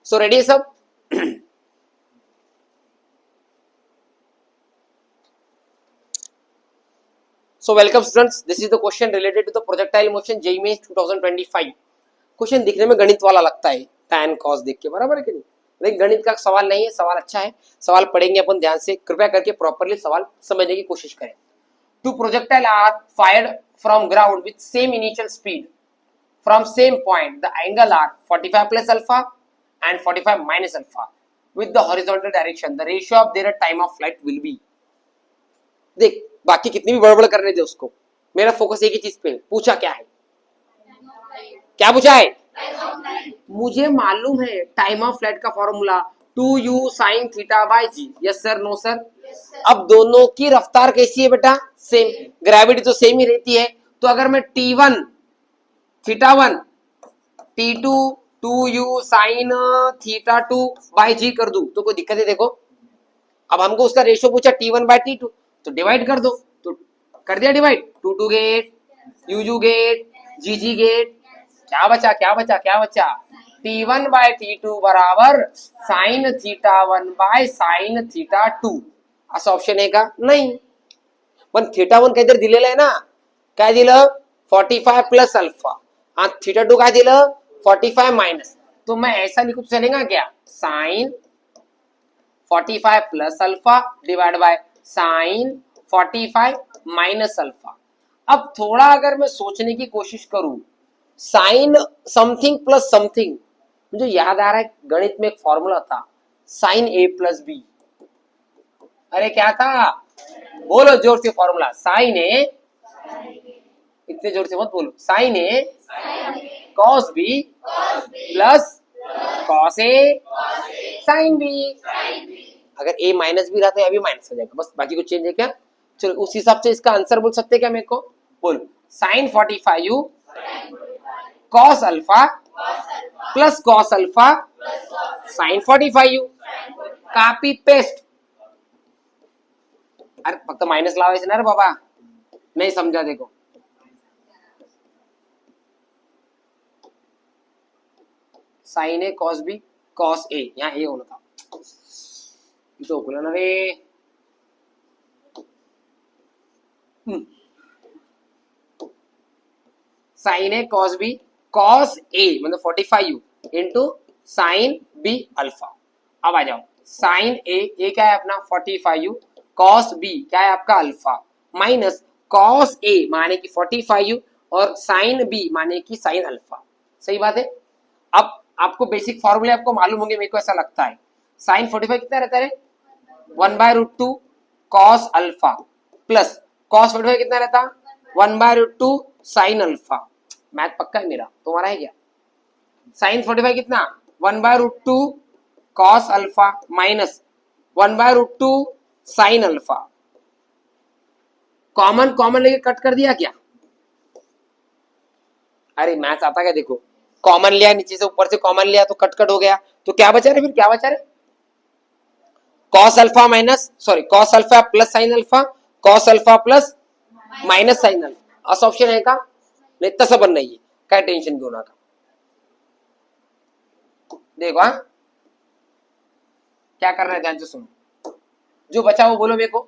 So ready सब? So welcome students, this is the question related to the projectile motion JEE Mains 2025. Question दिखने में गणित वाला लगता है tan cos देख के, बराबर है कि नहीं? लेकिन गणित का सवाल नहीं है, सवाल अच्छा है, सवाल पढ़ेंगे अपन ध्यान से, कृपया करके प्रॉपर्ली सवाल समझने की कोशिश करें। Two projectile are fired from ground with same initial speed from same point. The angle are 45 plus alpha and 45 minus alpha with the horizontal direction. The ratio of their time of flight will be. देख बाकी कितनी भी बड़बड़ करने दे उसको, मेरा focus एक ही चीज पे है। पूछा क्या है? क्या पूछा है? मुझे मालूम है टाइम ऑफ फ्लाइट का formula 2u sin theta by g. Yes sir, no sir? अब दोनों की रफ्तार कैसी है बेटा? सेम, ग्रेविटी तो सेम ही रहती है। तो अगर मैं t1 theta 1 t2 2u sin थीटा 2 बाय जी कर दूं तो कोई दिक्कत है? देखो अब हमको उसका रेशियो पूछा t1 बाय t2, तो डिवाइड कर दो, तो कर दिया डिवाइड, 2 गेट, u गेट, g गेट, क्या बचा क्या बचा क्या बचा? t1 बाय t2 बराबर sine theta 1 by sine theta 2। असं ऑप्शन आहे का? नाही, पण थीटा 1 काहीतरी दिलेलं आहे ना, काय दिलं? 45 प्लस अल्फा, आणि थीटा 2 काय दिलं? 45 माइनस। तो मैं ऐसा लिखूं तो चलेगा क्या? Sine 45 plus alpha divide by sine 45 minus alpha. अब थोड़ा अगर मैं सोचने की कोशिश करूं, साइन समथिंग प्लस समथिंग, मुझे याद आ रहा है गणित में एक फॉर्मूला था, साइन ए प्लस बी। अरे क्या था? बोलो जोर से फॉर्मूला, साइन ए, इतने जोर से मत बोलो, sign A cos B plus cos A sine B. अगर a माइनस भी रहा तो अभी माइनस हो जाएगा, बस बाकी कुछ चेंज है क्या? चलो उस हिसाब से इसका आंसर बोल सकते हैं क्या मेरे को? बोल, sine 45u cos alpha plus cos alpha sine 45u। Copy paste. अरे फक्त माइनस लावायचं ना रे बाबा, नहीं समझा? देखो sign A cos B cos A, यहाँ ए होना था तो बोला ना रे। Sign A cos B cos A मतलब 45u into sine be alpha. अब आ जाओ, साइन ए क्या है अपना 45u, कॉस बी क्या है आपका अल्फा, माइनस कॉस ए माने की 45u और साइन बी माने की साइन अल्फा। सही बात है। अब आपको बेसिक फॉर्मूले आपको मालूम होंगे, मेरे को ऐसा लगता है। साइन 45 कितना रहता है? 1/√2 कॉस अल्फा प्लस कॉस 45 कितना रहता? 1/√2 साइन अल्फा। मैथ पक्का है मेरा, तुम्हारा है क्या? साइन 45 कितना? 1/√2 cos alpha minus 1/√2 sine alpha. Common common लेके कट कर दिया क्या? अरे मैथ आता क्या? देखो कॉमन लिया, नीचे से ऊपर से कॉमन लिया तो कट कट हो गया, तो क्या बचा रे? फिर क्या बचा रे? Cos alpha minus, sorry cos alpha plus sine alpha, cos alpha plus minus sine alpha. असं ऑप्शन आहे का? नाही, तसं पण नाहीये, काय टेन्शन घेऊ नका। देखो हाँ क्या करना है, ध्यान से सुनो। जो बचा वो बोलो मेरे को।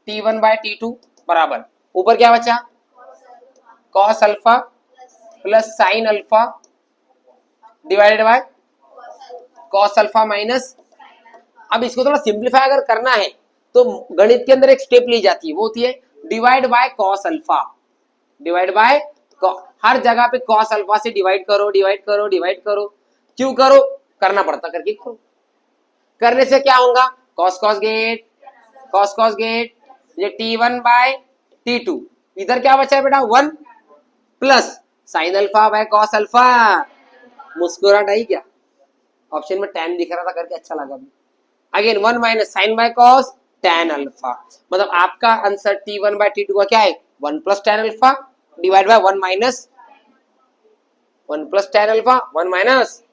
t1 बाय t2 बराबर, ऊपर क्या बचा? Cos alpha plus sine alpha divided by cos alpha minus. अब इसको थोड़ा सिंप्लीफाई अगर करना है तो गणित के अंदर एक स्टेप ली जाती है, वो होती है divide by cos alpha. Divide by, हर जगह पे कॉस अल्फा से डिवाइड करो डिवाइड करो डिवाइड करो। क्यों करो? करना पड़ता, करके करो। करने से क्या होगा? कॉस कॉस गेट, कॉस कॉस गेट, ये t1 बाय t2, इधर क्या बचा है बेटा? 1 plus sine alpha by cos alpha. मुस्कुराहट आई क्या? ऑप्शन में tan दिख रहा था करके अच्छा लगा। Again 1 minus sine by cos tan alpha, मतलब आपका आंसर t1 बाय t2 का क्या है? 1 plus tan alpha divide bye 1 minus 1 plus tan alpha 1 minus,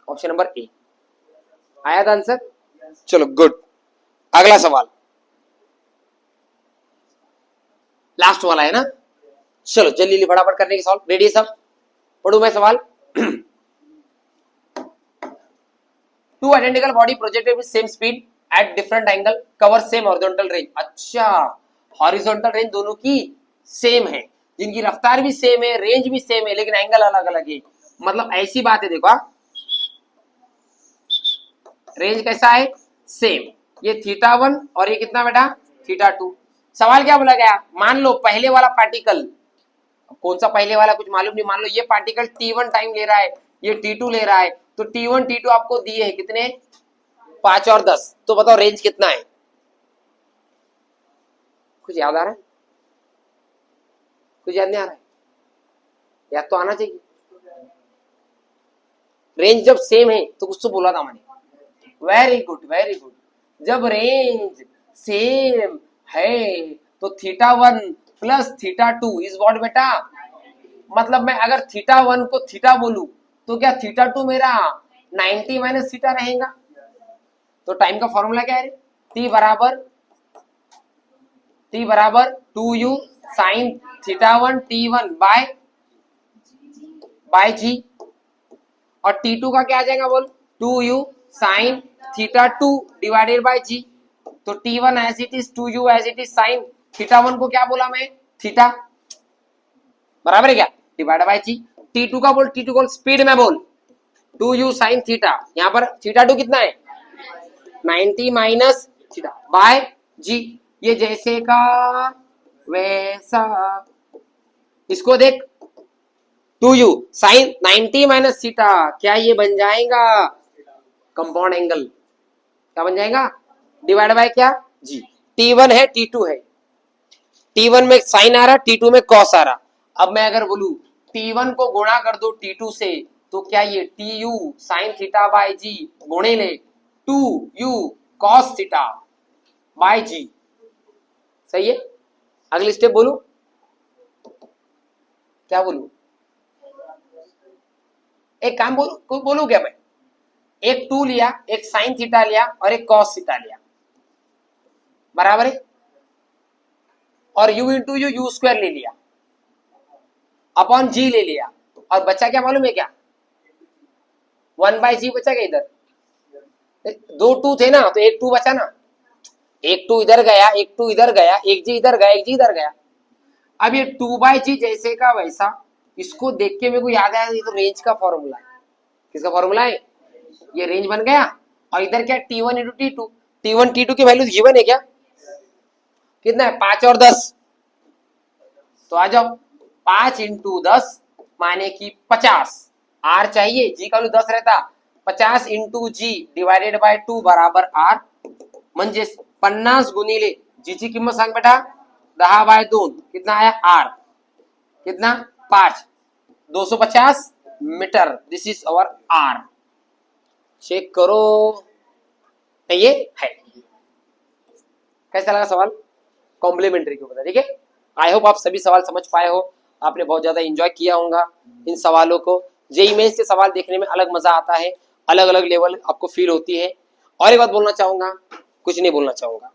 option number A. आया था आंसर? चलो गुड। अगला सवाल लास्ट वाला है ना, चलो जल्दी फटाफट करने की सवाल। रेडी सब? पढ़ू मैं सवाल? Two identical body projected with same speed at different angle cover same horizontal range. अच्छा, हॉरिजॉन्टल रेंज दोनों की सेम है, जिनकी रफ्तार भी सेम है, रेंज भी सेम है, लेकिन एंगल अलग अलग है। मतलब ऐसी बात है, देखो रेंज कैसा है, सेम। ये θ1 और ये कितना बेटा, θ2। सवाल क्या बोला गया, मान लो पहले वाला पार्टिकल, कौन सा पहले वाला कुछ मालूम नहीं, मान लो ये पार्टिकल t1 टाइम ले रहा है, ये t2 ले रहा है, तो t1 t2 आपको दिए है कितने, 5 और 10, तो बताओ रेंज कितना है। कुछ याद आ रहा है, कुछ याद नहीं आ रहा है, याद तो आना चाहिए। रेंज जब सेम है तो कुछ तो बोला था मैंने, वेरी गुड वेरी गुड। जब रेंज सेम है तो θ1 प्लस θ2 इज व्हाट बेटा, मतलब मैं अगर θ1 को थीटा बोलूं तो क्या θ2 मेरा 90 माइनस थीटा रहेगा। तो टाइम का फॉर्मूला क्या है, t बराबर 2u sign θ1 t1 bye g, और t2 का क्या आ जाएगा बोल, 2u sign θ2 divided by g। तो t1 as it is, 2u as it is, sine θ1 को क्या बोला मैं, थीटा, बराबर है क्या, डिवाइड बाय g। t2 का बोल, t2 को स्पीड में बोल, 2u साइन थीटा, यहाँ पर θ2 कितना है 90 माइनस थीटा बाय g। ये जैसे का वैसा, इसको देख, 2u साइन 90 माइनस थीटा, क्या ये बन जाएगा कंपाउंड एंगल, क्या बन जाएगा, डिवाइड बाय क्या जी। t1 है t2 है, t1 में साइन आ रहा, t2 में कॉस आ रहा। अब मैं अगर बोलूं t1 को गुणा कर दो t2 से, तो क्या ये tu साइन थीटा बाय जी गुणे ले 2u कॉस थीटा बाय जी, सही है। अगली स्टेप बोलू, क्या बोलू, एक काम बोलू क्या मैं, एक 2 लिया, एक साइन थीटा लिया और एक कॉस थीटा लिया, बराबर है, और u इंटू यू स्क्वायर ले लिया अपॉन g ले लिया, और बचा क्या मालूम है क्या, 1 बाय जी बचा क्या, इधर 2 2 थे ना, तो एक 2 बचा ना, एक 2 इधर गया, एक 2 इधर गया, एक जी इधर गया, एक जी इधर गया। अब ये 2 बाय जी जैसे का वैसा, इसको देख के मेरे को याद आया, ये तो रेंज का फॉर्मूला है। किसका फॉर्मूला है, ये रेंज बन गया। और इधर क्या, t1 into t2, t1 t2 की वैल्यू गिवन है क्या, कितना है 5 और 10, तो आ जाओ 5 इंटू 10 माने की 50, r चाहिए, g का वैल्यू 10 रहता, 50 इंटू जी डिवाइडेड बाय 2 बराबर r, म्हणजे 50 गुणिले जी ची किंमत सांग बेटा 10/2, कितना आया r, कितना 5, 250 metre, this is our r। Check करो, ये है। कैसा लगा सवाल, कॉम्प्लीमेंट्री के ऊपर, ठीक है। आई होप आप सभी सवाल समझ पाए हो, आपने बहुत ज्यादा एंजॉय किया होगा इन सवालों को। जेईई मेंस के सवाल देखने में अलग मजा आता है, अलग अलग लेवल आपको फील होती है। और एक बात बोलना चाहूंगा, कुछ नहीं बोलना चाहूंगा,